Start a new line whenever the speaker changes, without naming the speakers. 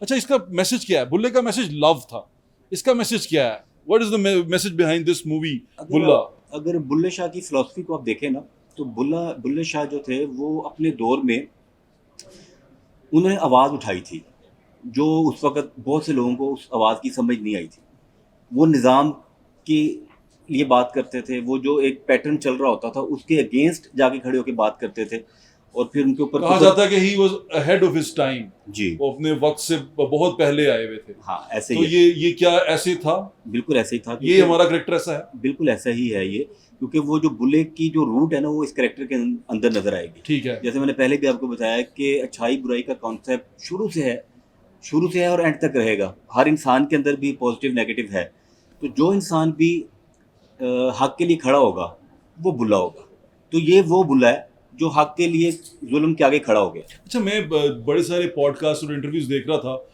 اچھا اس کا میسج کیا ہے؟ بلے کا میسج لو تھا, اس کا میسج کیا ہے؟ What is the message behind this movie بلا؟
اگر بلے شاہ کی فلسفی کو آپ دیکھیں نا تو بلے شاہ جو تھے وہ اپنے دور میں انہوں نے آواز اٹھائی تھی جو اس وقت بہت سے لوگوں کو اس آواز کی سمجھ نہیں آئی تھی. وہ نظام کے لیے بات کرتے تھے, وہ جو ایک پیٹرن چل رہا ہوتا تھا اس کے اگینسٹ جا کے کھڑے ہو کے بات کرتے تھے, اور پھر ان کے اوپر
کہا جاتا ہے کہ he was ahead of his time,
جی
وہ اپنے وقت سے بہت پہلے آئے ہوئے تھے.
ہاں ایسے
تو
ہی ہے,
یہ کیا ایسے تھا؟
بالکل ایسے ہی تھا,
یہ ہمارا کریکٹر ایسا ہے؟
بالکل ایسا ہی ہے یہ, کیونکہ وہ جو بلے کی جو روٹ ہے نا وہ اس کریکٹر کے اندر نظر آئے گی.
ٹھیک ہے.
جیسے میں نے پہلے بھی آپ کو بتایا کہ اچھائی برائی کا کانسیپٹ شروع سے ہے اور اینڈ تک رہے گا. ہر انسان کے اندر بھی پازیٹیو نیگیٹو ہے, تو جو انسان بھی حق کے لیے کھڑا ہوگا وہ بلا ہوگا. تو یہ وہ بلا ہے جو حق کے لیے ظلم کے آگے کھڑا ہو گیا.
اچھا میں بڑے سارے پوڈ کاسٹ اور انٹرویوز دیکھ رہا تھا,